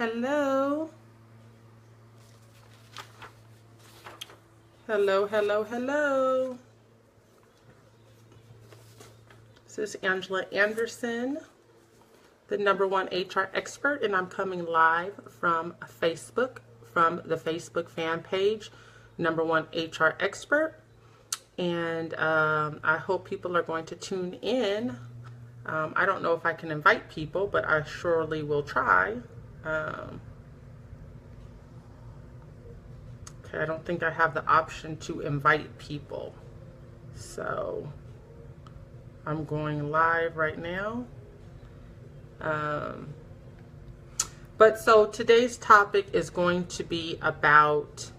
Hello. Hello, hello, hello. This is Angela Anderson, the #1 HR expert, and I'm coming live from Facebook, from the Facebook fan page, #1 HR expert. And I hope people are going to tune in. I don't know if I can invite people, but I surely will try. Okay, I don't think I have the option to invite people. So I'm going live right now. But so today's topic is going to be about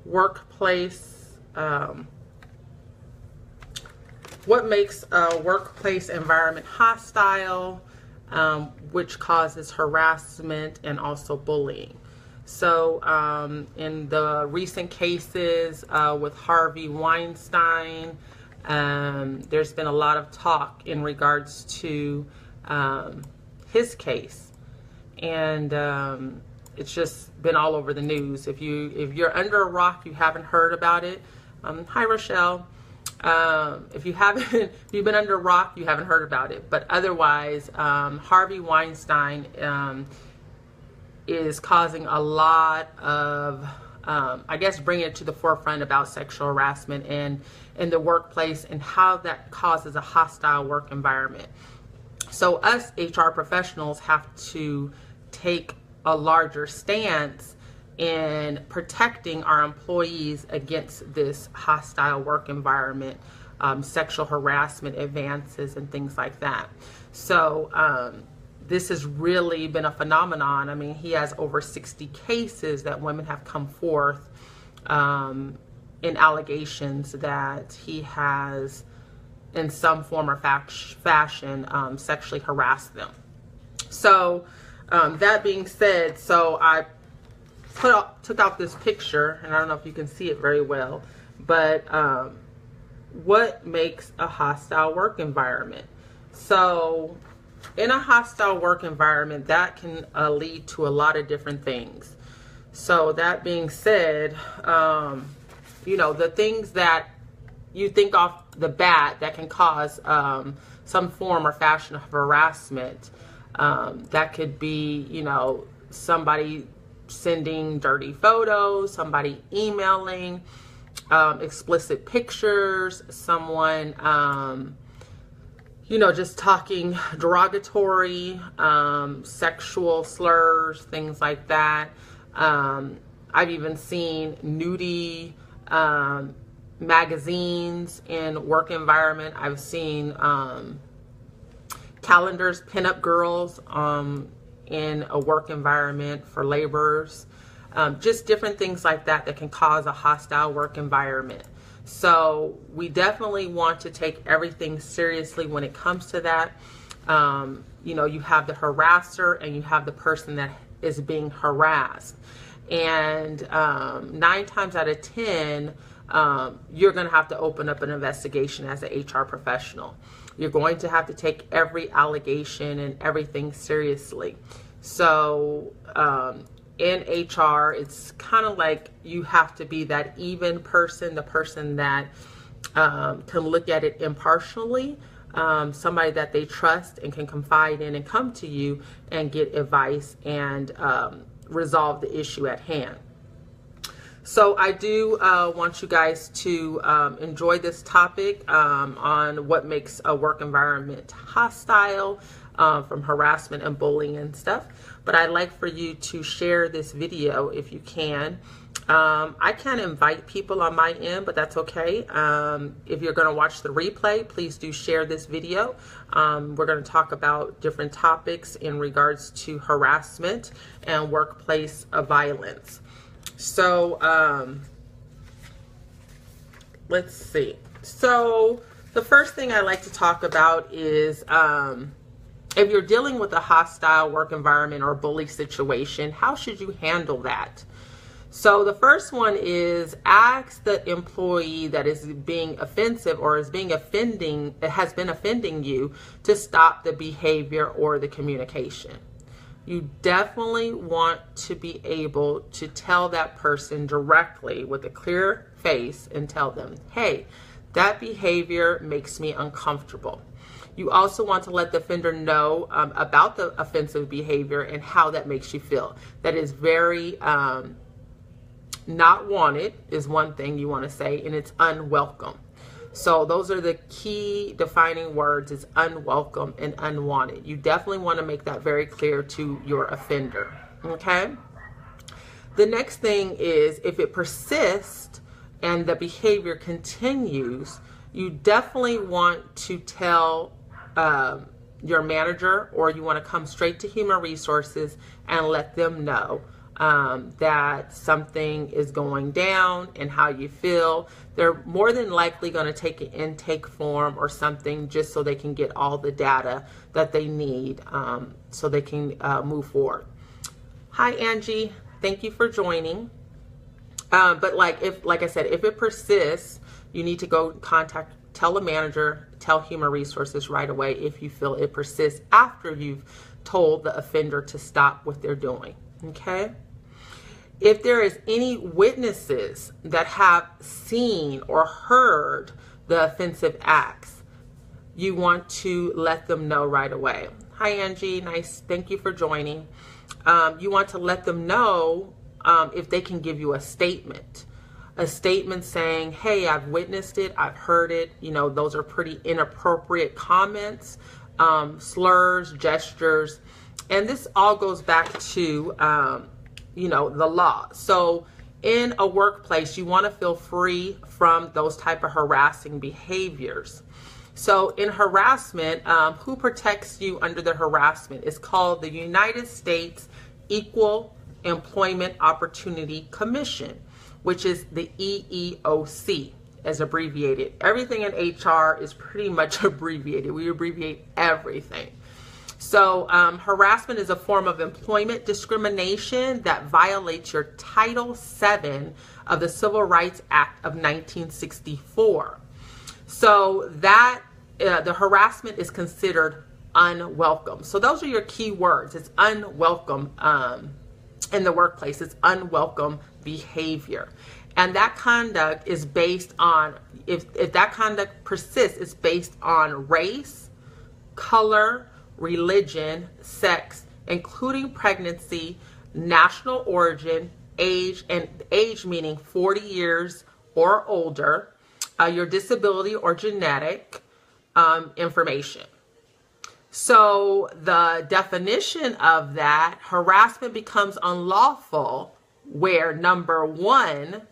workplace, what makes a workplace environment hostile, which causes harassment and also bullying. So in the recent cases with Harvey Weinstein, there's been a lot of talk in regards to his case, and it's just been all over the news. If you're under a rock, you haven't heard about it. Hi, Rochelle. If you've been under a rock, you haven't heard about it. But otherwise, Harvey Weinstein is causing a lot of, I guess, bringing it to the forefront about sexual harassment and in the workplace and how that causes a hostile work environment. So us HR professionals have to take a larger stance in protecting our employees against this hostile work environment, sexual harassment advances and things like that. So this has really been a phenomenon. I mean, he has over 60 cases that women have come forth in allegations that he has in some form or fashion sexually harassed them. So that being said, so I took out this picture, and I don't know if you can see it very well, but what makes a hostile work environment? So in a hostile work environment, that can lead to a lot of different things. So that being said, you know, the things that you think off the bat that can cause some form or fashion of harassment, that could be, you know, somebody sending dirty photos, somebody emailing explicit pictures, someone, you know, just talking derogatory, sexual slurs, things like that. I've even seen nudie magazines in work environment. I've seen calendars, pinup girls in a work environment for laborers. Just different things like that that can cause a hostile work environment. So we definitely want to take everything seriously when it comes to that. You know, you have the harasser and you have the person that is being harassed. And 9 times out of 10, you're going to have to open up an investigation as an HR professional. You're going to have to take every allegation and everything seriously. So in HR, it's kind of like you have to be that even person, the person that can look at it impartially, somebody that they trust and can confide in and come to you and get advice and resolve the issue at hand. So I do want you guys to enjoy this topic on what makes a work environment hostile, from harassment and bullying and stuff. But I'd like for you to share this video if you can. I can't invite people on my end, but that's okay. If you're going to watch the replay, please do share this video. We're going to talk about different topics in regards to harassment and workplace violence. So let's see. So the first thing I like to talk about is if you're dealing with a hostile work environment or bully situation, how should you handle that? So the first one is ask the employee that is being offensive or has been offending you to stop the behavior or the communication. You definitely want to be able to tell that person directly with a clear face and tell them, hey, that behavior makes me uncomfortable. You also want to let the offender know about the offensive behavior and how that makes you feel. That is very not wanted is one thing you want to say, and it's unwelcome. So those are the key defining words, is unwelcome and unwanted. You definitely want to make that very clear to your offender, okay? The next thing is, if it persists and the behavior continues, you definitely want to tell your manager, or you want to come straight to Human Resources and let them know that something is going down and how you feel. They're more than likely going to take an intake form or something just so they can get all the data that they need so they can move forward. Hi, Angie. Thank you for joining. But like I said, if it persists, you need to go tell a manager, tell Human Resources right away if you feel it persists after you've told the offender to stop what they're doing. Okay? If there is any witnesses that have seen or heard the offensive acts, you want to let them know right away. Hi, Angie. Nice. Thank you for joining. You want to let them know if they can give you a statement saying, hey, I've witnessed it, I've heard it. You know, those are pretty inappropriate comments, slurs, gestures. And this all goes back to, the law. So in a workplace, you want to feel free from those type of harassing behaviors. So in harassment, who protects you under the harassment is called the United States Equal Employment Opportunity Commission, which is the EEOC as abbreviated. Everything in HR is pretty much abbreviated. We abbreviate everything. So harassment is a form of employment discrimination that violates your Title VII of the Civil Rights Act of 1964. So that the harassment is considered unwelcome. So those are your key words. It's unwelcome in the workplace. It's unwelcome behavior. And that conduct is based on, if that conduct persists, it's based on race, color, religion, sex, including pregnancy, national origin, age, and age meaning 40 years or older, your disability or genetic information. So the definition of that, harassment becomes unlawful where, number one,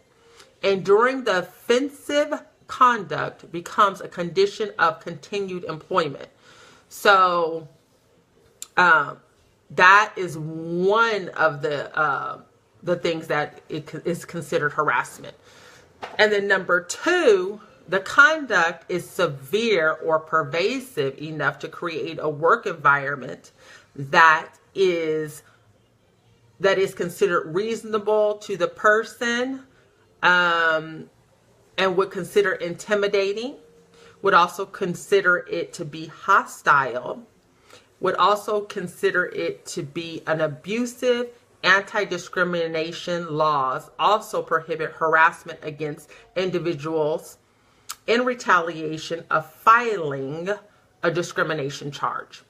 enduring the offensive conduct becomes a condition of continued employment. So that is one of the things that is considered harassment. And then number two, the conduct is severe or pervasive enough to create a work environment that is considered reasonable to the person, and would consider intimidating, would also consider it to be hostile, would also consider it to be an abusive. Anti-discrimination laws also prohibit harassment against individuals in retaliation of filing a discrimination charge.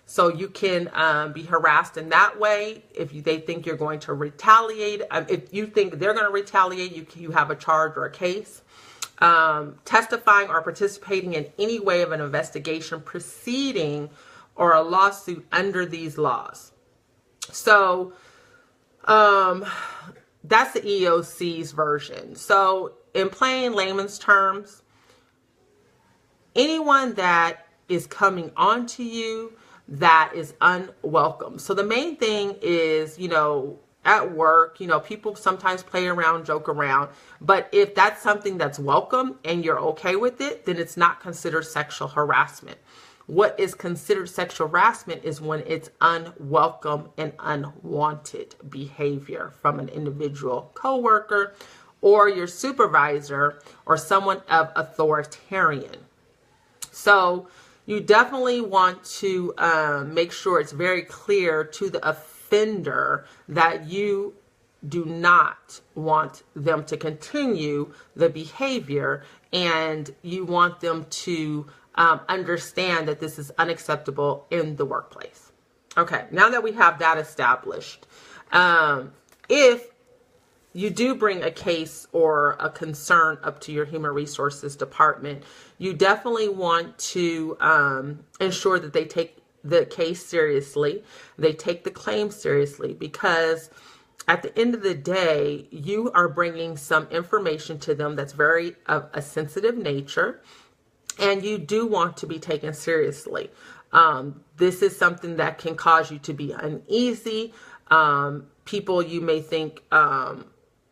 So you can be harassed in that way. If they think you're going to retaliate, if you think they're going to retaliate, you have a charge or a case. Testifying or participating in any way of an investigation, proceeding, or a lawsuit under these laws. So that's the EEOC's version. So in plain layman's terms, anyone that is coming onto you that is unwelcome. So the main thing is, at work, people sometimes play around, joke around, but if that's something that's welcome and you're okay with it, then it's not considered sexual harassment. what is considered sexual harassment is when it's unwelcome and unwanted behavior from an individual coworker or your supervisor or someone of authoritarian. So you definitely want to make sure it's very clear to the offender that you do not want them to continue the behavior, and you want them to understand that this is unacceptable in the workplace. Okay, now that we have that established, if you do bring a case or a concern up to your human resources department, you definitely want to ensure that they take the case seriously, they take the claim seriously, because at the end of the day, you are bringing some information to them that's very of a sensitive nature, and you do want to be taken seriously. This is something that can cause you to be uneasy. People you may think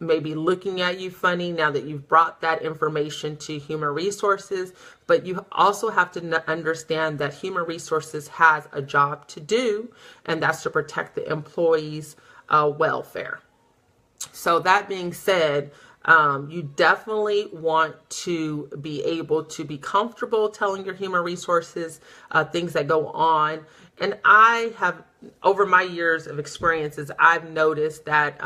may be looking at you funny now that you've brought that information to human resources, but you also have to understand that human resources has a job to do, and that's to protect the employees' welfare. So that being said, you definitely want to be able to be comfortable telling your human resources things that go on. And I have, over my years of experiences, I've noticed that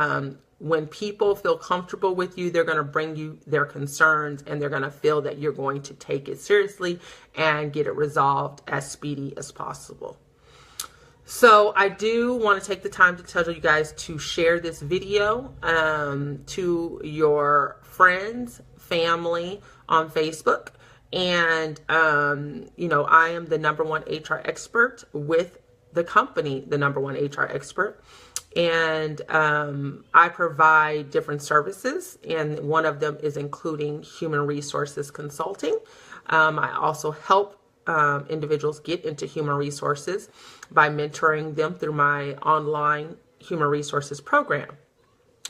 when people feel comfortable with you, they're going to bring you their concerns, and they're going to feel that you're going to take it seriously and get it resolved as speedy as possible. So I do want to take the time to tell you guys to share this video to your friends, family on Facebook. And, you know, I am the #1 HR expert with the company, the #1 HR expert. And I provide different services, and one of them is including human resources consulting. I also help individuals get into human resources by mentoring them through my online human resources program.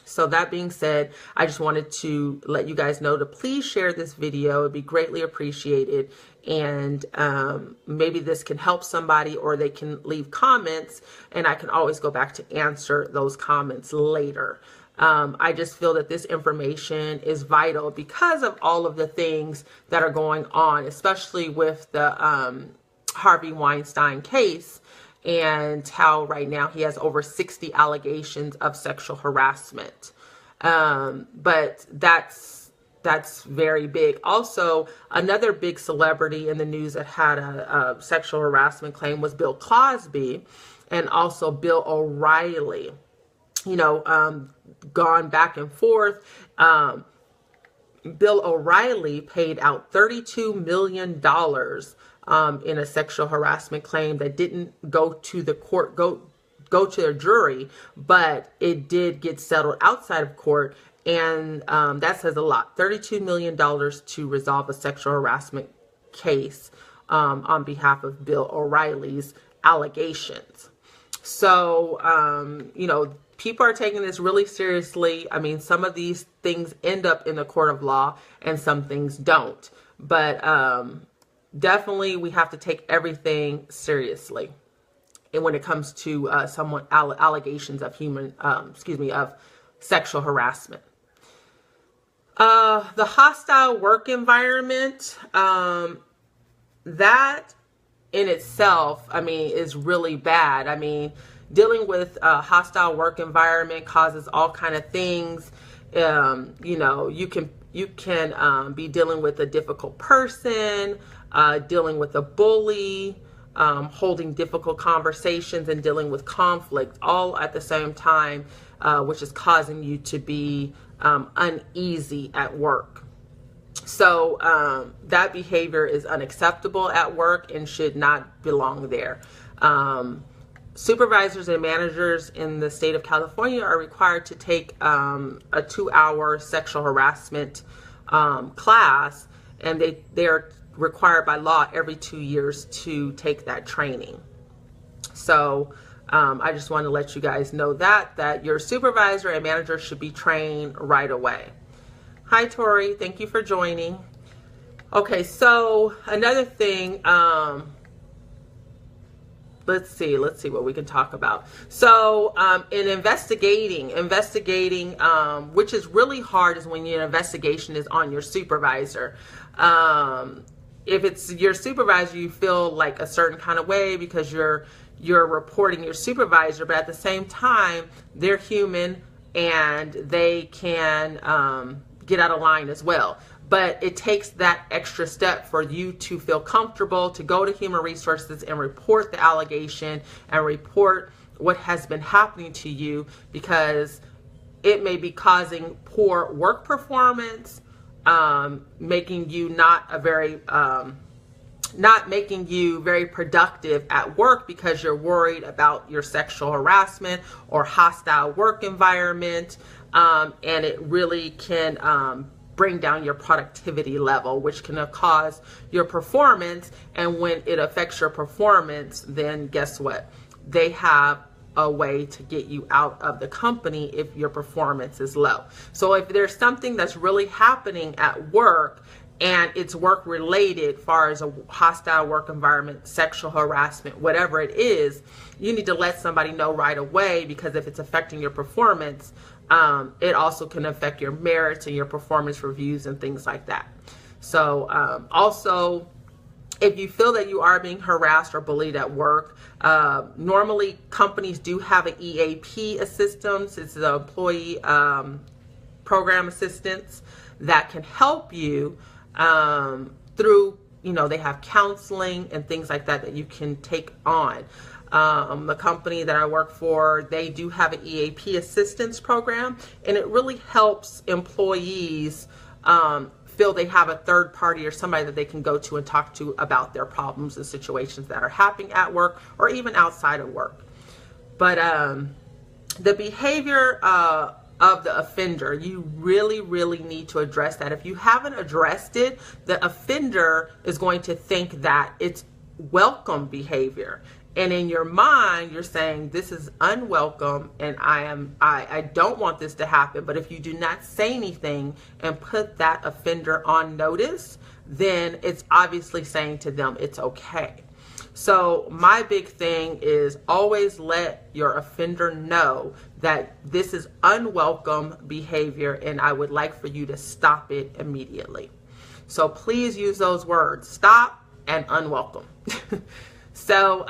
So that being said, I just wanted to let you guys know to please share this video. It'd be greatly appreciated. And maybe this can help somebody, or they can leave comments, and I can always go back to answer those comments later. I just feel that this information is vital because of all of the things that are going on, especially with the Harvey Weinstein case, and how right now he has over 60 allegations of sexual harassment. But that's very big. Also, another big celebrity in the news that had a sexual harassment claim was Bill Cosby, and also Bill O'Reilly. You know, gone back and forth. Bill O'Reilly paid out $32 million in a sexual harassment claim that didn't go to the court, go to a jury, but it did get settled outside of court. And that says a lot. $32 million to resolve a sexual harassment case on behalf of Bill O'Reilly's allegations. So, you know, people are taking this really seriously. I mean, some of these things end up in the court of law and some things don't. But definitely we have to take everything seriously. And when it comes to allegations of of sexual harassment. The hostile work environment, that in itself, I mean, is really bad. I mean, dealing with a hostile work environment causes all kind of things. You know, you can be dealing with a difficult person, dealing with a bully, holding difficult conversations, and dealing with conflict all at the same time, which is causing you to be uneasy at work. So that behavior is unacceptable at work and should not belong there. Supervisors and managers in the state of California are required to take a 2-hour sexual harassment class, and they are required by law every 2 years to take that training. So I just want to let you guys know that your supervisor and manager should be trained right away. Hi, Tori. Thank you for joining. Okay, so another thing, let's see what we can talk about. So in investigating, which is really hard, is when your investigation is on your supervisor. If it's your supervisor, you feel like a certain kind of way because you're reporting your supervisor, but at the same time, they're human and they can get out of line as well. But it takes that extra step for you to feel comfortable to go to human resources and report the allegation and report what has been happening to you, because it may be causing poor work performance, making you not making you very productive at work because you're worried about your sexual harassment or hostile work environment, and it really can bring down your productivity level, which can cause your performance. And when it affects your performance, then guess what? They have a way to get you out of the company if your performance is low. So if there's something that's really happening at work and it's work related, far as a hostile work environment, sexual harassment, whatever it is, you need to let somebody know right away, because if it's affecting your performance, it also can affect your merits and your performance reviews and things like that. So also, if you feel that you are being harassed or bullied at work, normally companies do have an EAP assistance. It's the employee program assistance that can help you through, they have counseling and things like that you can take on. The company that I work for, they do have an EAP assistance program, and it really helps employees feel they have a third party or somebody that they can go to and talk to about their problems and situations that are happening at work or even outside of work. But the behavior of the offender, you really need to address that. If you haven't addressed it, the offender is going to think that it's welcome behavior. And in your mind, you're saying this is unwelcome and I don't want this to happen. But if you do not say anything and put that offender on notice, then it's obviously saying to them it's okay. So my big thing is always let your offender know that this is unwelcome behavior and I would like for you to stop it immediately. So please use those words, stop and unwelcome. So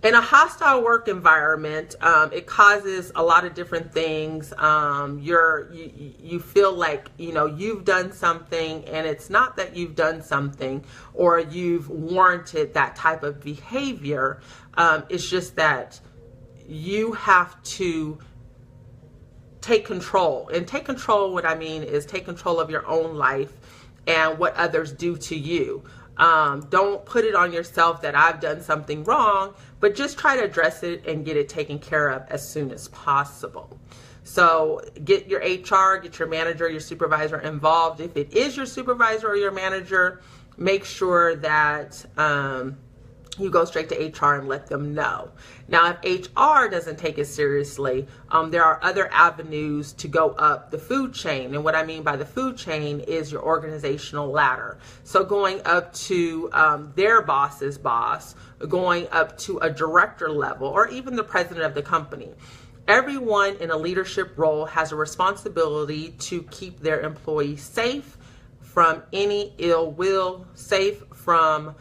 in a hostile work environment, it causes a lot of different things. You feel like, you've done something, and it's not that you've done something or you've warranted that type of behavior. It's just that you have to take control. And take control, what I mean is take control of your own life and what others do to you. Don't put it on yourself that I've done something wrong, but just try to address it and get it taken care of as soon as possible. So get your HR, get your manager, your supervisor involved. If it is your supervisor or your manager, make sure that you go straight to HR and let them know. Now, if HR doesn't take it seriously, there are other avenues to go up the food chain. And what I mean by the food chain is your organizational ladder. So going up to their boss's boss, going up to a director level, or even the president of the company. Everyone in a leadership role has a responsibility to keep their employees safe from any ill will, safe from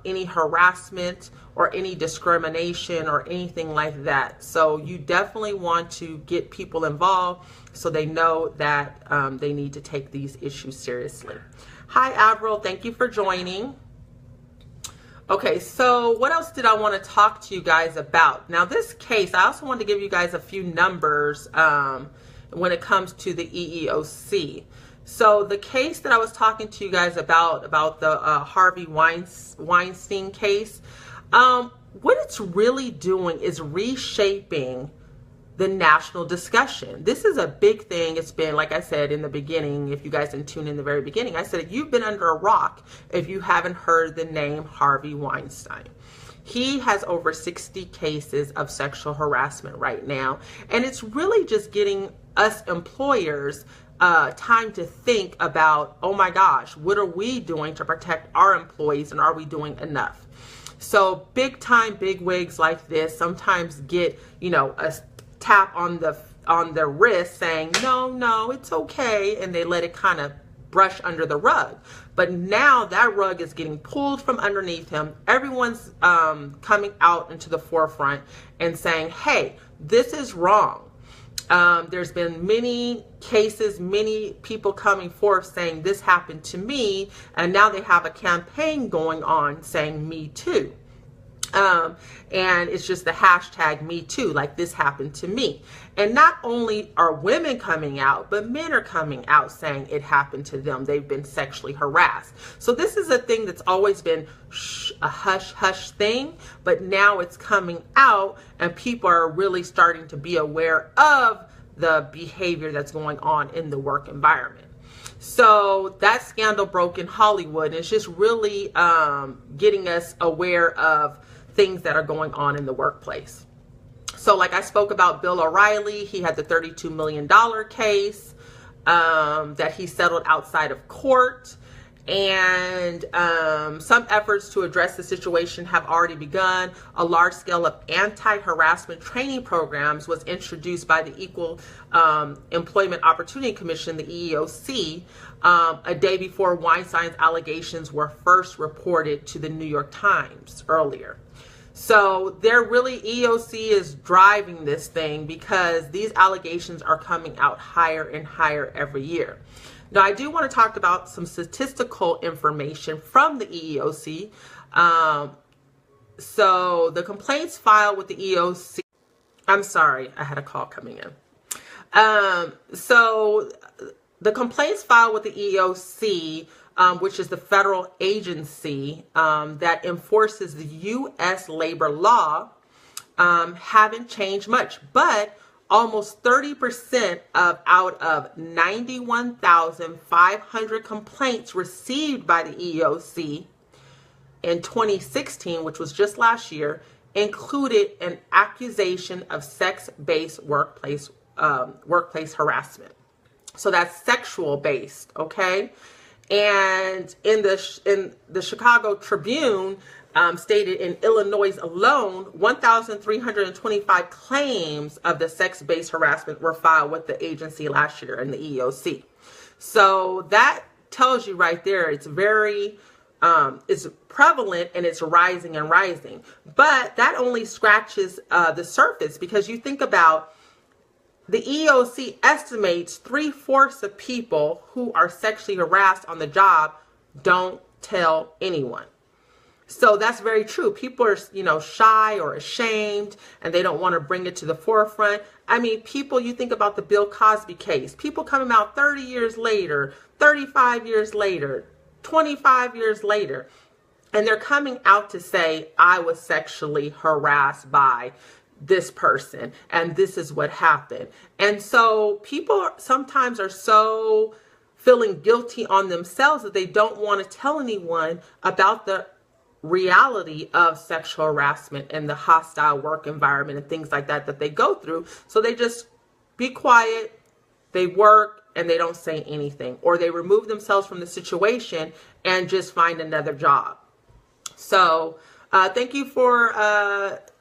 any harassment or any discrimination or anything like that. So you definitely want to get people involved so they know that they need to take these issues seriously. Hi, Avril. Thank you for joining. Okay, so what else did I want to talk to you guys about? Now, this case, I also want to give you guys a few numbers when it comes to the EEOC. So the case that I was talking to you guys about the Harvey Weinstein case, what it's really doing is reshaping the national discussion. This is a big thing. It's been, like I said in the beginning, if you guys didn't tune in the very beginning, I said you've been under a rock if you haven't heard the name Harvey Weinstein. He has over 60 cases of sexual harassment right now, and it's really just getting us employers time to think about, oh my gosh, what are we doing to protect our employees, and are we doing enough? So big time big wigs like this sometimes get, you know, a tap on the wrist saying, no, it's okay. And they let it kind of brush under the rug. But now that rug is getting pulled from underneath him. Everyone's coming out into the forefront and saying, hey, this is wrong. There's been many cases, many people coming forth saying this happened to me, and now they have a campaign going on saying me too. And it's just the hashtag me too, like this happened to me. And not only are women coming out, but men are coming out saying it happened to them. They've been sexually harassed. So this is a thing that's always been a hush hush thing, but now it's coming out and people are really starting to be aware of the behavior that's going on in the work environment. So that scandal broke in Hollywood, and it's just really getting us aware of things that are going on in the workplace. So like I spoke about Bill O'Reilly, he had the $32 million case that he settled outside of court. And some efforts to address the situation have already begun. A large scale of anti-harassment training programs was introduced by the Equal Employment Opportunity Commission, the EEOC, a day before Weinstein's allegations were first reported to the New York Times earlier. So they're really, EEOC is driving this thing because these allegations are coming out higher and higher every year. Now, I do want to talk about some statistical information from the EEOC. So the complaints filed with the EEOC, I'm sorry, I had a call coming in. So the complaints filed with the EEOC, which is the federal agency that enforces the U.S. labor law, haven't changed much, but almost 30% out of 91,500 complaints received by the EEOC in 2016, which was just last year, included an accusation of sex-based workplace harassment. So that's sexual based, okay? And in the Chicago Tribune stated in Illinois alone, 1,325 claims of the sex-based harassment were filed with the agency last year in the EEOC. So that tells you right there, it's very, it's prevalent and it's rising and rising. But that only scratches the surface, because you think about the EEOC estimates 3/4 of people who are sexually harassed on the job don't tell anyone. So that's very true. People are, you know, shy or ashamed and they don't want to bring it to the forefront. I mean, people, you think about the Bill Cosby case, people coming out 30 years later, 35 years later, 25 years later, and they're coming out to say, I was sexually harassed by this person and this is what happened. And so people sometimes are so feeling guilty on themselves that they don't want to tell anyone about the reality of sexual harassment and the hostile work environment and things like that they go through. So they just be quiet, they work, and they don't say anything, or they remove themselves from the situation and just find another job. So thank you for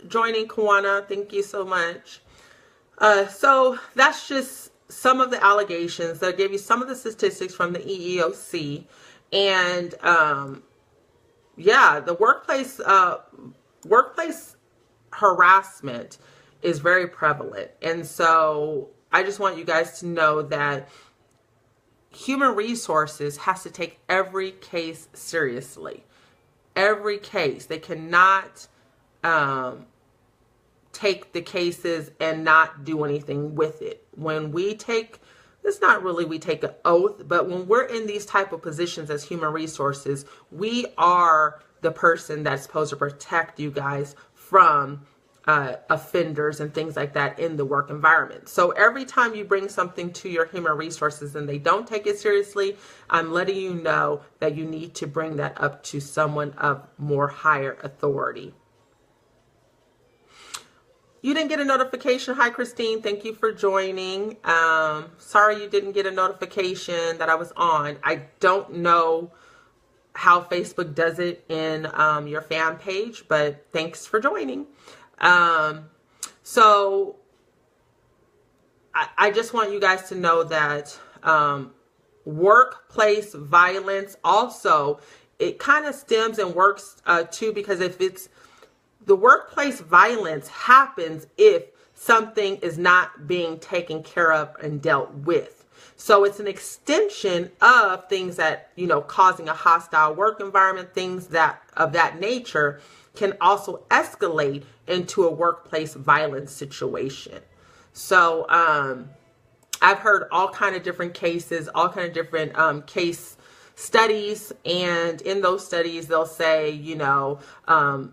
joining, Kawana. Thank you so much. So that's just some of the allegations. I gave you some of the statistics from the EEOC. And yeah, the workplace harassment is very prevalent. And so I just want you guys to know that human resources has to take every case seriously. Every case. They cannot take the cases and not do anything with it. When we take, it's not really we take an oath, but when we're in these type of positions as human resources, we are the person that's supposed to protect you guys from offenders and things like that in the work environment. So every time you bring something to your human resources and they don't take it seriously, I'm letting you know that you need to bring that up to someone of more higher authority. You didn't get a notification. Hi, Christine. Thank you for joining. Sorry you didn't get a notification that I was on. I don't know how Facebook does it in your fan page, but thanks for joining. So I just want you guys to know that workplace violence also, it kind of stems and works too, because if it's the workplace violence happens if something is not being taken care of and dealt with. So it's an extension of things that, you know, causing a hostile work environment, things that of that nature can also escalate into a workplace violence situation. So I've heard all kind of different cases, all kind of different case studies, and in those studies they'll say, you know,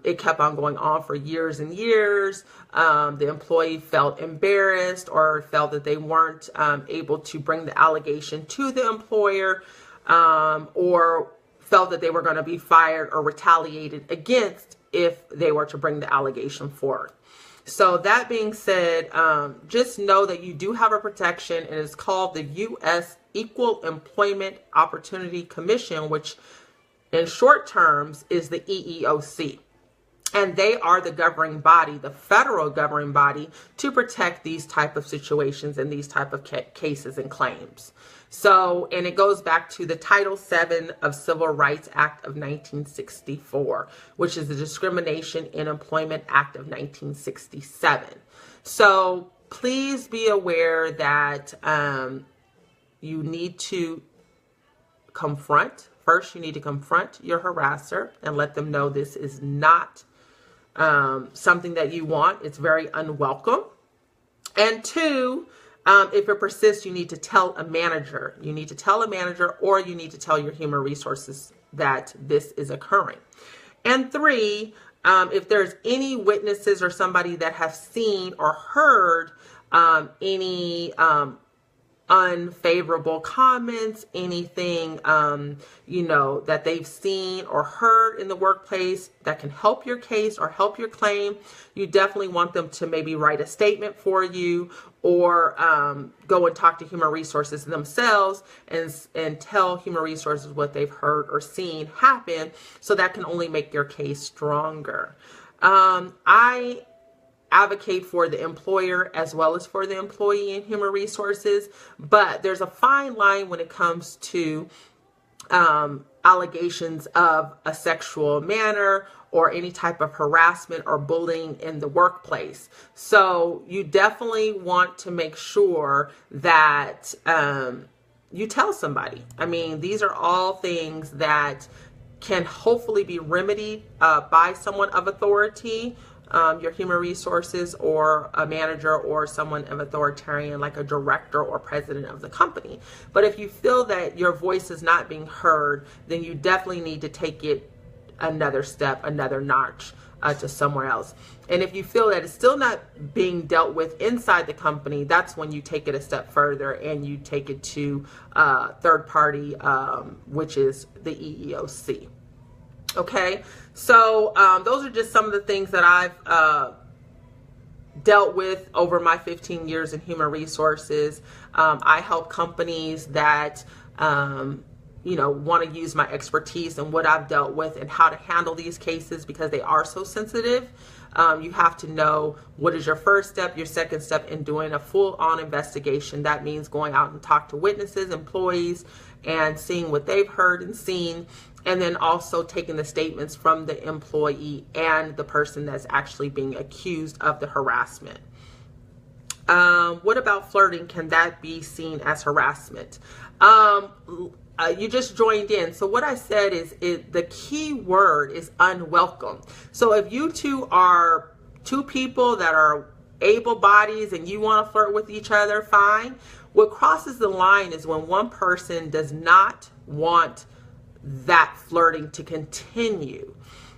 it kept on going on for years and years. The employee felt embarrassed or felt that they weren't able to bring the allegation to the employer, or felt that they were going to be fired or retaliated against if they were to bring the allegation forward. So that being said, just know that you do have a protection, and it's called the U.S. Equal Employment Opportunity Commission, which in short terms is the EEOC. And they are the governing body, the federal governing body, to protect these type of situations and these type of cases and claims. So, and it goes back to the Title VII of Civil Rights Act of 1964, which is the Discrimination in Employment Act of 1967. So please be aware that you need to confront. First, you need to confront your harasser and let them know this is not something that you want. It's very unwelcome. And two, if it persists, you need to tell a manager. You need to tell a manager, or you need to tell your human resources that this is occurring. And three, if there's any witnesses or somebody that have seen or heard any unfavorable comments, anything, you know, that they've seen or heard in the workplace that can help your case or help your claim, you definitely want them to maybe write a statement for you, or go and talk to human resources themselves and tell human resources what they've heard or seen happen, so that can only make your case stronger. I advocate for the employer as well as for the employee in human resources, but there's a fine line when it comes to allegations of a sexual manner or any type of harassment or bullying in the workplace. So you definitely want to make sure that you tell somebody. I mean, these are all things that can hopefully be remedied by someone of authority, your human resources or a manager or someone of authoritarian like a director or president of the company. But if you feel that your voice is not being heard, then you definitely need to take it another step, another notch to somewhere else. And if you feel that it's still not being dealt with inside the company, that's when you take it a step further and you take it to third party, which is the EEOC. Okay, so those are just some of the things that I've dealt with over my 15 years in human resources. I help companies that you know, want to use my expertise and what I've dealt with and how to handle these cases, because they are so sensitive. You have to know what is your first step, your second step in doing a full-on investigation. That means going out and talk to witnesses, employees, and seeing what they've heard and seen, and then also taking the statements from the employee and the person that's actually being accused of the harassment. What about flirting? Can that be seen as harassment? You just joined in. So what I said is the key word is unwelcome. So if you two are two people that are able bodies and you want to flirt with each other, fine. What crosses the line is when one person does not want that flirting to continue.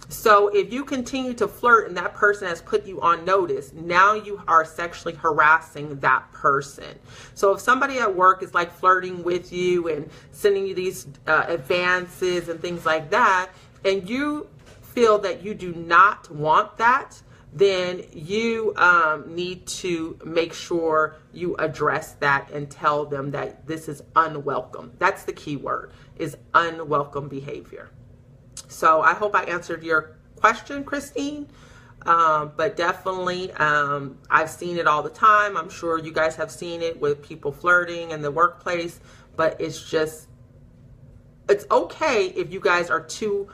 So if you continue to flirt and that person has put you on notice, now you are sexually harassing that person. So if somebody at work is like flirting with you and sending you these advances and things like that, and you feel that you do not want that, then you need to make sure you address that and tell them that this is unwelcome. That's the key word, is unwelcome behavior. So I hope I answered your question, Christine. But definitely, I've seen it all the time. I'm sure you guys have seen it with people flirting in the workplace, but it's okay if you guys are two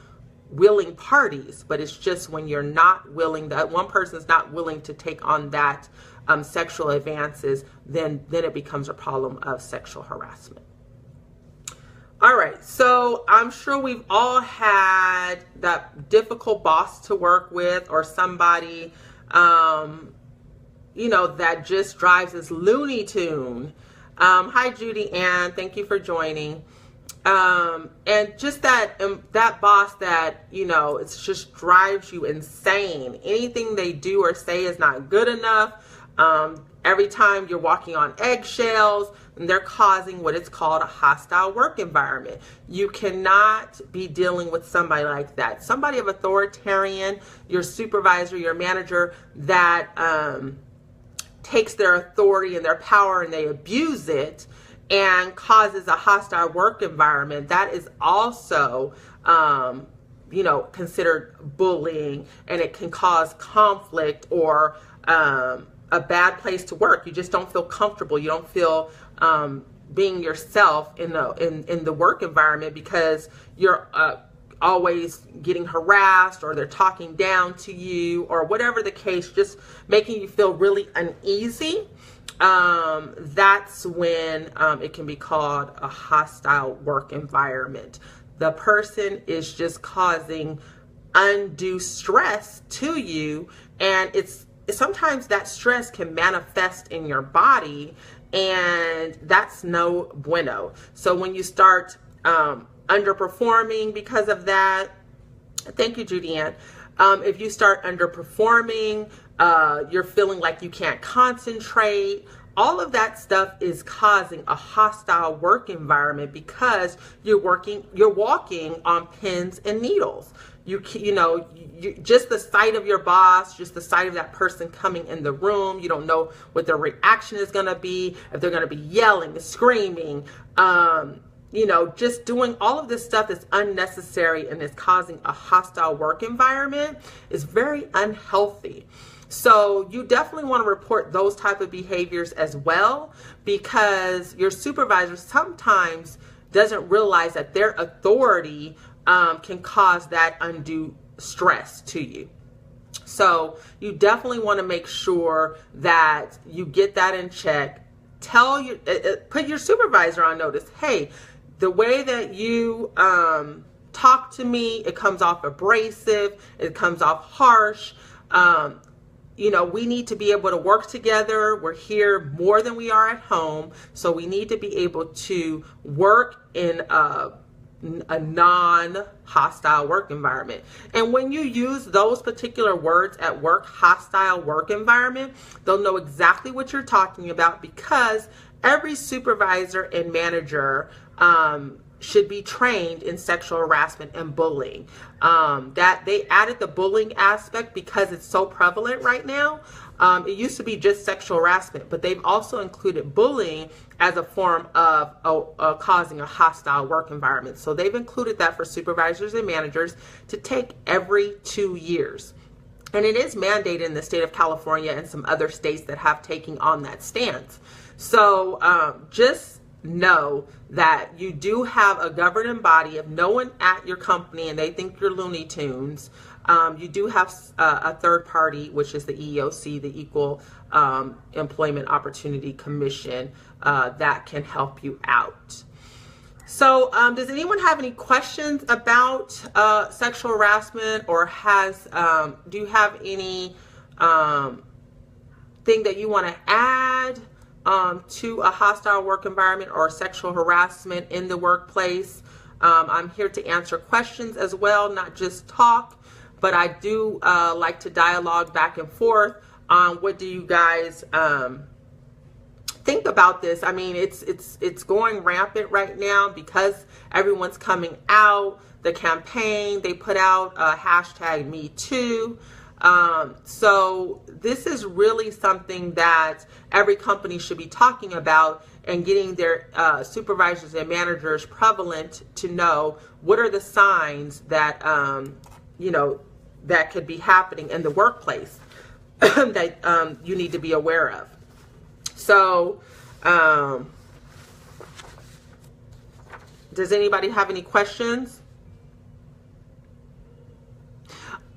willing parties, but it's just when you're not willing, that one person's not willing to take on that sexual advances, then it becomes a problem of sexual harassment. All right, so I'm sure we've all had that difficult boss to work with, or somebody, that just drives us Looney Tune. Hi, Judy Ann, thank you for joining. And just that boss that, it just drives you insane. Anything they do or say is not good enough. Every time you're walking on eggshells, and they're causing what is called a hostile work environment. You cannot be dealing with somebody like that. Somebody of authoritarian, your supervisor, your manager, that takes their authority and their power and they abuse it and causes a hostile work environment. That is also considered bullying, and it can cause conflict or a bad place to work. You just don't feel comfortable. You don't feel being yourself in the work environment, because you're always getting harassed, or they're talking down to you, or whatever the case, just making you feel really uneasy. That's when it can be called a hostile work environment. The person is just causing undue stress to you, and sometimes that stress can manifest in your body, and that's no bueno. So when you start underperforming because of that, thank you, Judy Ann. If you start underperforming, you're feeling like you can't concentrate. All of that stuff is causing a hostile work environment, because you're walking on pins and needles. You just the sight of your boss, just the sight of that person coming in the room, you don't know what their reaction is going to be, if they're going to be yelling, screaming, just doing all of this stuff is unnecessary and is causing a hostile work environment. Is very unhealthy. So you definitely want to report those type of behaviors as well, because your supervisor sometimes doesn't realize that their authority can cause that undue stress to you. So you definitely want to make sure that you get that in check. Put your supervisor on notice. Hey, the way that you talk to me, it comes off abrasive, it comes off harsh. We need to be able to work together. We're here more than we are at home. So we need to be able to work in a non-hostile work environment. And when you use those particular words at work, hostile work environment, they'll know exactly what you're talking about, because every supervisor and manager should be trained in sexual harassment and bullying. That they added the bullying aspect because it's so prevalent right now. It used to be just sexual harassment, but they've also included bullying as a form of causing a hostile work environment. So they've included that for supervisors and managers to take every 2 years. And it is mandated in the state of California and some other states that have taken on that stance. So just know that you do have a governing body. If no one at your company and they think you're Looney Tunes, you do have a third party, which is the EEOC, the Equal Employment Opportunity Commission, that can help you out. So does anyone have any questions about sexual harassment, or do you have any thing that you want to add to a hostile work environment or sexual harassment in the workplace? I'm here to answer questions as well, not just talk, but I do like to dialogue back and forth on what do you guys think about this. I mean, it's going rampant right now because everyone's coming out. The campaign, they put out hashtag Me Too. So this is really something that every company should be talking about and getting their supervisors and managers prevalent to know what are the signs that, that could be happening in the workplace that you need to be aware of. So, does anybody have any questions?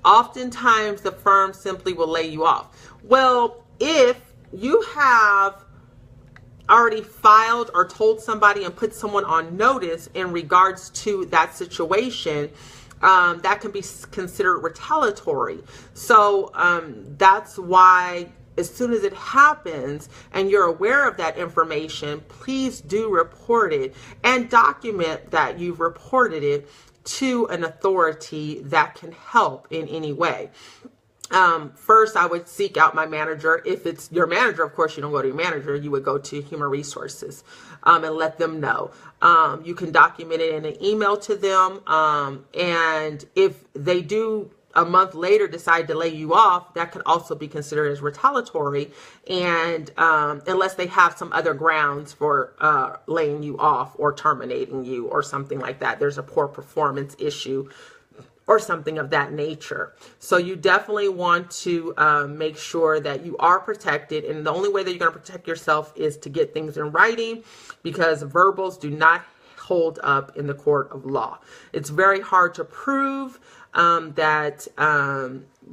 Oftentimes the firm simply will lay you off. Well, if you have already filed or told somebody and put someone on notice in regards to that situation, that can be considered retaliatory. So that's why as soon as it happens and you're aware of that information, please do report it and document that you've reported it to an authority that can help in any way. First, I would seek out my manager. If it's your manager, of course, you don't go to your manager. You would go to human resources and let them know. You can document it in an email to them. And if they do a month later decide to lay you off, that could also be considered as retaliatory. And unless they have some other grounds for laying you off or terminating you or something like that, there's a poor performance issue or something of that nature. So you definitely want to make sure that you are protected. And the only way that you're going to protect yourself is to get things in writing, because verbals do not hold up in the court of law. It's very hard to prove that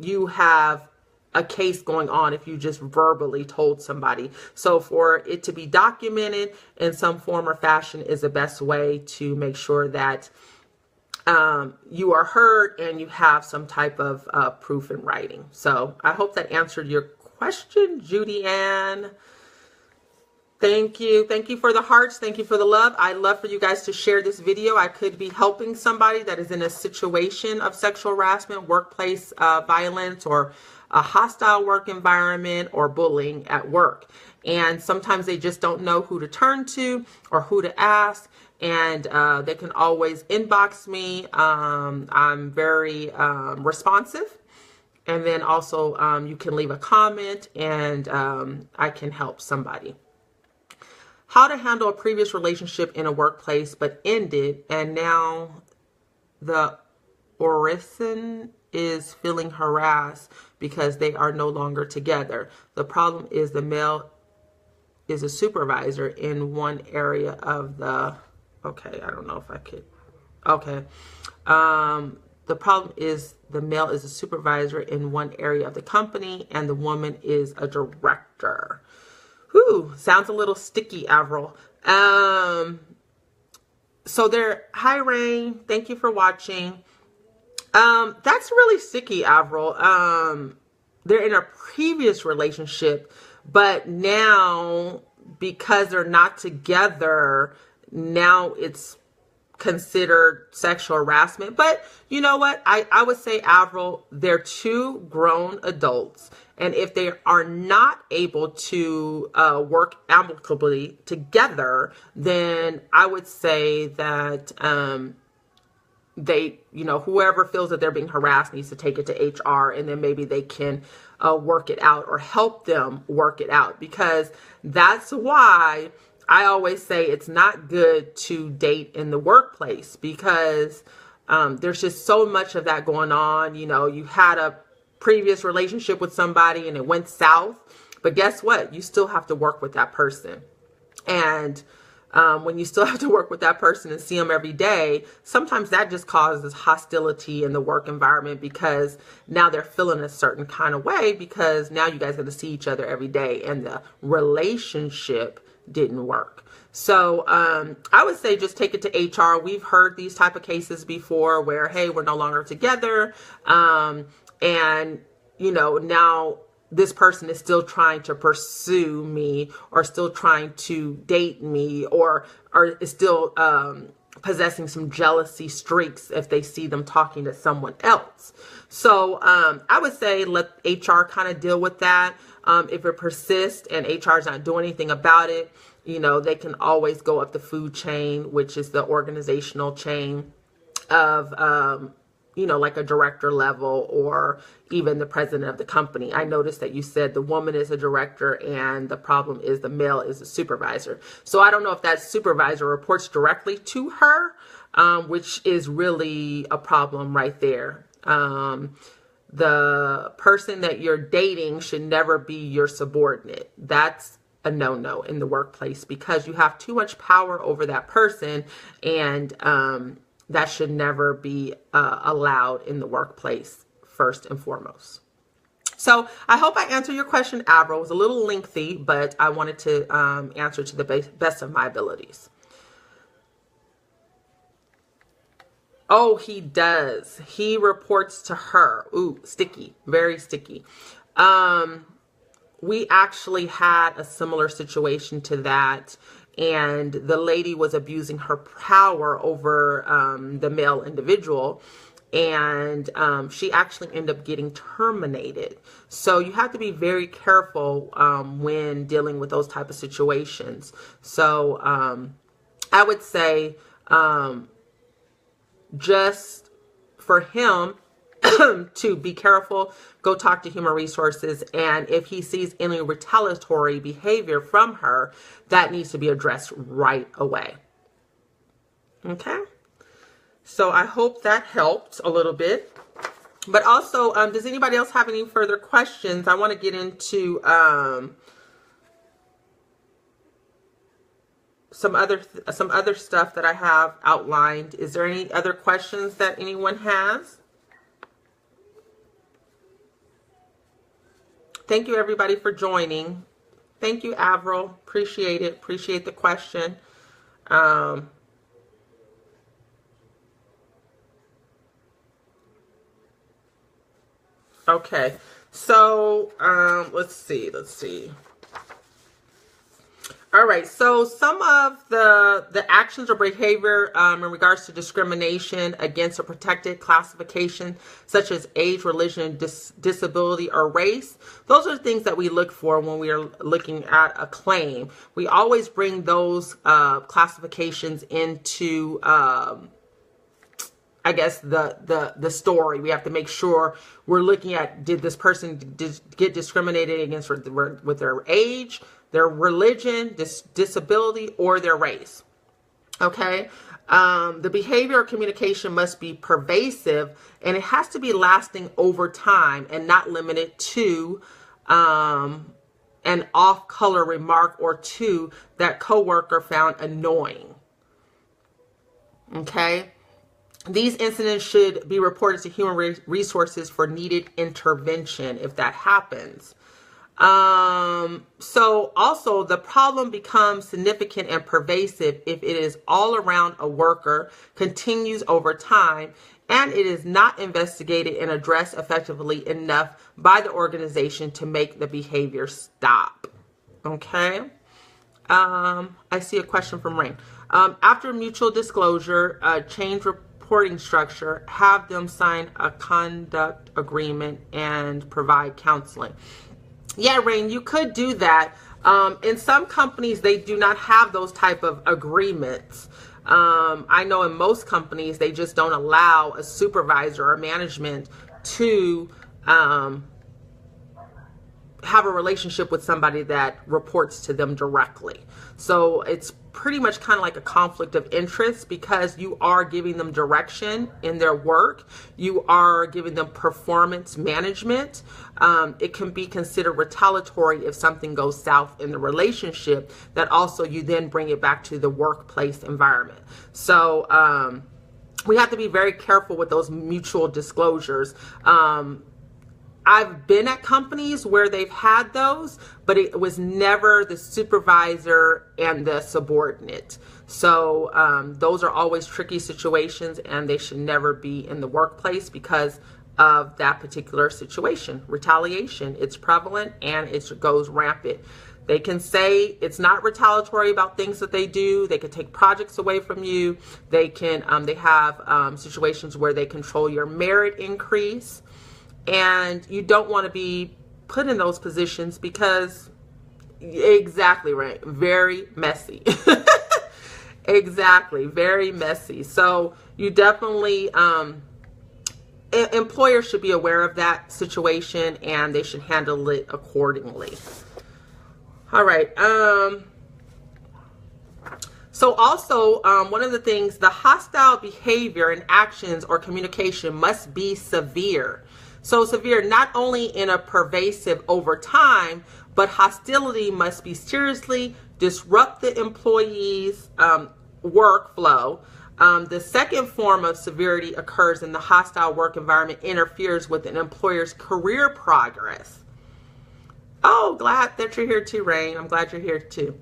you have a case going on if you just verbally told somebody. So for it to be documented in some form or fashion is the best way to make sure that you are heard and you have some type of proof in writing. So I hope that answered your question, Judy Ann. Thank you. Thank you for the hearts. Thank you for the love. I'd love for you guys to share this video. I could be helping somebody that is in a situation of sexual harassment, workplace violence, or a hostile work environment, or bullying at work. And sometimes they just don't know who to turn to or who to ask. And they can always inbox me. I'm very responsive. And then also you can leave a comment and I can help somebody. How to handle a previous relationship in a workplace but ended, and now the Rolfsen is feeling harassed because they are no longer together. The problem is the male is a supervisor in one area of the... Okay, I don't know if I could... Okay. The problem is the male is a supervisor in one area of the company and the woman is a director. Whew, sounds a little sticky, Avril. So there, hi Rain, thank you for watching. That's really sticky, Avril. They're in a previous relationship, but now because they're not together, now it's considered sexual harassment. But you know what? I would say, Avril, they're two grown adults. And if they are not able to work amicably together, then I would say that they, whoever feels that they're being harassed needs to take it to HR, and then maybe they can work it out or help them work it out. Because that's why I always say it's not good to date in the workplace, because there's just so much of that going on. You had a previous relationship with somebody and it went south, but guess what? You still have to work with that person. And when you still have to work with that person and see them every day, sometimes that just causes hostility in the work environment, because now they're feeling a certain kind of way because now you guys got to see each other every day and the relationship didn't work. So I would say just take it to HR. We've heard these type of cases before where, hey, we're no longer together. And, now this person is still trying to pursue me or still trying to date me or is still possessing some jealousy streaks if they see them talking to someone else. So I would say let HR kind of deal with that. If it persists and HR is not doing anything about it, they can always go up the food chain, which is the organizational chain of, you know, like a director level or even the president of the company. I noticed that you said the woman is a director and the problem is the male is a supervisor. So I don't know if that supervisor reports directly to her, which is really a problem right there. The person that you're dating should never be your subordinate. That's a no-no in the workplace, because you have too much power over that person, and that should never be allowed in the workplace, first and foremost. So I hope I answered your question, Avril. It was a little lengthy, but I wanted to answer to the best of my abilities. Oh, he does. He reports to her. Ooh, sticky, very sticky. We actually had a similar situation to that, and the lady was abusing her power over the male individual, and she actually ended up getting terminated. So you have to be very careful when dealing with those type of situations. So I would say just for him to be careful, go talk to human resources, and if he sees any retaliatory behavior from her, that needs to be addressed right away. Okay, so I hope that helped a little bit. But also, does anybody else have any further questions? I want to get into some other stuff that I have outlined. Is there any other questions that anyone has? Thank you, everybody, for joining. Thank you, Avril. Appreciate it. Appreciate the question. Okay, so let's see. All right, so some of the actions or behavior in regards to discrimination against a protected classification, such as age, religion, disability, or race, those are the things that we look for when we are looking at a claim. We always bring those classifications into I guess the story. We have to make sure we're looking at, did this person get discriminated against with their age, their religion, disability, or their race. Okay. The behavior or communication must be pervasive, and it has to be lasting over time and not limited to an off-color remark or two that coworker found annoying. Okay. These incidents should be reported to human resources for needed intervention if that happens. So also the problem becomes significant and pervasive if it is all around a worker, continues over time, and it is not investigated and addressed effectively enough by the organization to make the behavior stop. Okay. I see a question from Rain. After mutual disclosure, change reporting structure, have them sign a conduct agreement and provide counseling. Yeah, Rain, you could do that. In some companies, they do not have those type of agreements. I know in most companies, they just don't allow a supervisor or management to have a relationship with somebody that reports to them directly. So it's pretty much kind of like a conflict of interest, because you are giving them direction in their work. You are giving them performance management. It can be considered retaliatory if something goes south in the relationship, that also you then bring it back to the workplace environment. So we have to be very careful with those mutual disclosures. I've been at companies where they've had those, but it was never the supervisor and the subordinate. So those are always tricky situations, and they should never be in the workplace because of that particular situation. Retaliation, it's prevalent and it goes rampant. They can say it's not retaliatory about things that they do. They can take projects away from you. They can, they have situations where they control your merit increase. And you don't want to be put in those positions because, exactly right, very messy. Exactly, very messy. So you definitely employers should be aware of that situation and they should handle it accordingly. All right. So also, one of the things, the hostile behavior and actions or communication must be severe. So severe not only in a pervasive over time, but hostility must be seriously disrupt the employee's workflow. The second form of severity occurs in the hostile work environment interferes with an employer's career progress. Oh, glad that you're here too, Rain. I'm glad you're here too.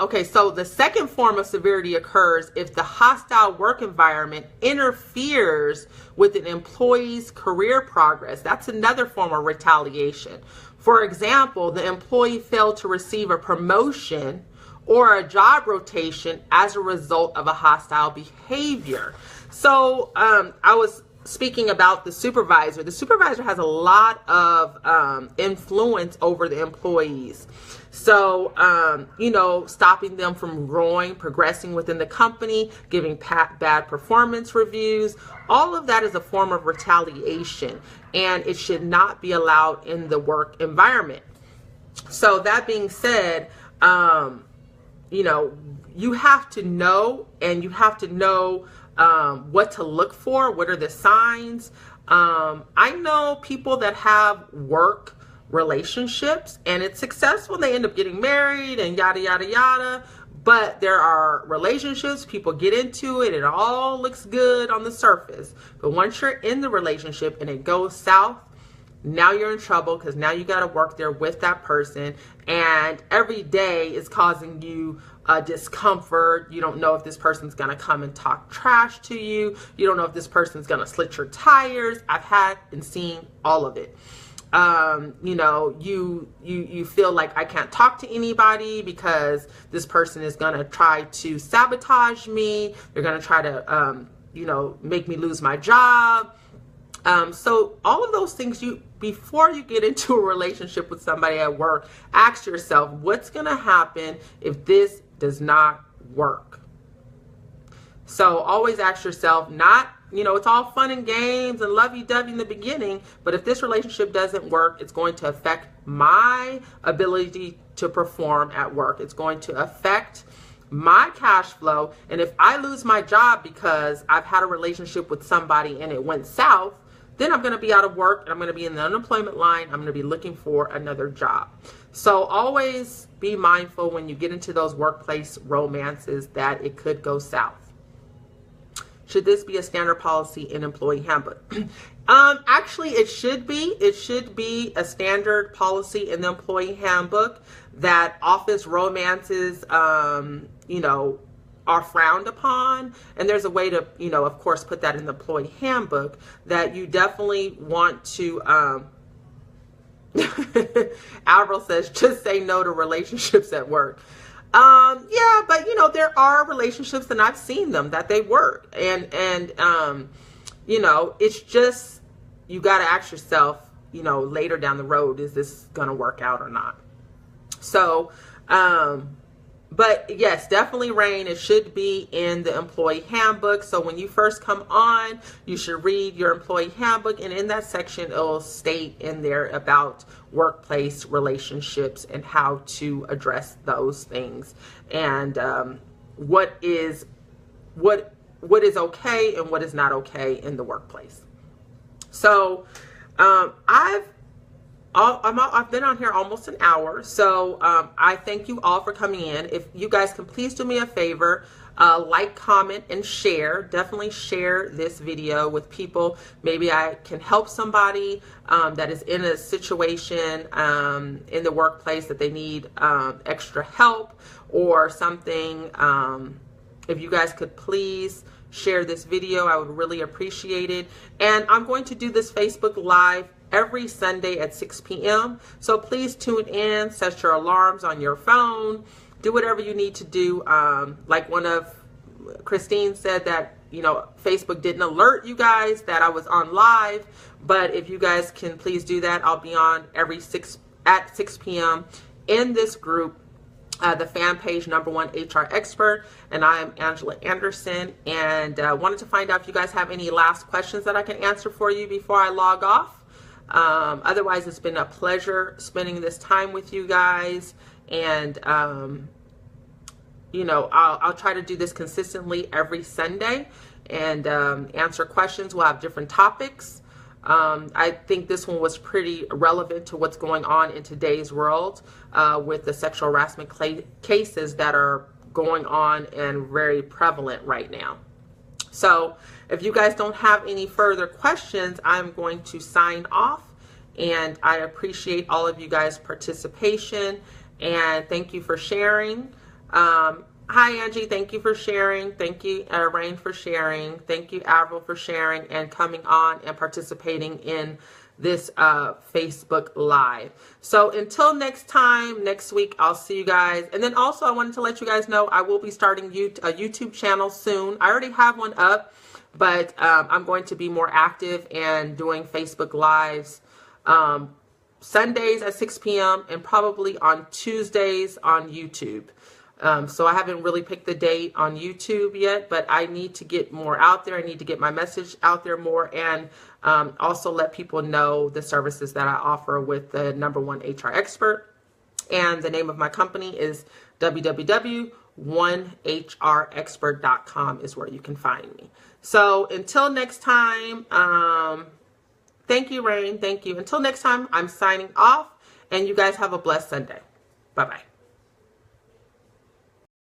Okay, so the second form of severity occurs if the hostile work environment interferes with an employee's career progress. That's another form of retaliation. For example, the employee failed to receive a promotion or a job rotation as a result of a hostile behavior. So I was speaking about the supervisor. The supervisor has a lot of influence over the employees. So, stopping them from growing, progressing within the company, giving bad performance reviews, all of that is a form of retaliation, and it should not be allowed in the work environment. So that being said, you have to know, and you have to know what to look for. What are the signs? I know people that have work relationships and it's successful. They end up getting married and yada, yada, yada. But there are relationships, people get into it, it all looks good on the surface. But once you're in the relationship and it goes south, now you're in trouble, because now you got to work there with that person, and every day is causing you discomfort. You don't know if this person's going to come and talk trash to you. You don't know if this person's going to slit your tires. I've had and seen all of it. You feel like I can't talk to anybody because this person is going to try to sabotage me. They're going to try to, make me lose my job. So all of those things, before you get into a relationship with somebody at work, ask yourself, what's going to happen if this does not work? So always ask yourself, it's all fun and games and lovey-dovey in the beginning, but if this relationship doesn't work, it's going to affect my ability to perform at work. It's going to affect my cash flow. And if I lose my job because I've had a relationship with somebody and it went south, then I'm going to be out of work and I'm going to be in the unemployment line. I'm going to be looking for another job. So always be mindful when you get into those workplace romances that it could go south. Should this be a standard policy in employee handbook? Actually, it should be. It should be a standard policy in the employee handbook that office romances, are frowned upon. And there's a way to, of course, put that in the employee handbook, that you definitely want to, Avril says, just say no to relationships at work. Yeah, but there are relationships, and I've seen them, that they work. And it's just, you got to ask yourself, later down the road, is this going to work out or not? So, but yes, definitely, Rain, it should be in the employee handbook. So when you first come on, you should read your employee handbook, and in that section, it'll state in there about workplace relationships and how to address those things, and what is okay and what is not okay in the workplace. So I've been on here almost an hour, so I thank you all for coming in. If you guys can please do me a favor, like, comment, and share. Definitely share this video with people. Maybe I can help somebody that is in a situation in the workplace that they need extra help or something. If you guys could please share this video, I would really appreciate it. And I'm going to do this Facebook Live every Sunday at 6 p.m. So please tune in, set your alarms on your phone, do whatever you need to do. Like one of Christine said that, Facebook didn't alert you guys that I was on live, but if you guys can please do that, I'll be on at 6 p.m. in this group. the fan page, Number One HR Expert, and I am Angela Anderson, and wanted to find out if you guys have any last questions that I can answer for you before I log off. Otherwise, it's been a pleasure spending this time with you guys, and you know, I'll try to do this consistently every Sunday and answer questions. We'll have different topics. I think this one was pretty relevant to what's going on in today's world with the sexual harassment cases that are going on and very prevalent right now. So if you guys don't have any further questions, I'm going to sign off, and I appreciate all of you guys' participation, and thank you for sharing. Hi, Angie. Thank you for sharing. Thank you, Rain, for sharing. Thank you, Avril, for sharing and coming on and participating in this Facebook Live. So until next time, next week, I'll see you guys. And then also, I wanted to let you guys know I will be starting a YouTube channel soon. I already have one up, but I'm going to be more active and doing Facebook Lives Sundays at 6 p.m. and probably on Tuesdays on YouTube. So I haven't really picked the date on YouTube yet, but I need to get more out there. I need to get my message out there more, and also let people know the services that I offer with the Number One HR Expert. And the name of my company is www.onehrexpert.com is where you can find me. So until next time, thank you, Rain. Thank you. Until next time, I'm signing off, and you guys have a blessed Sunday. Bye-bye.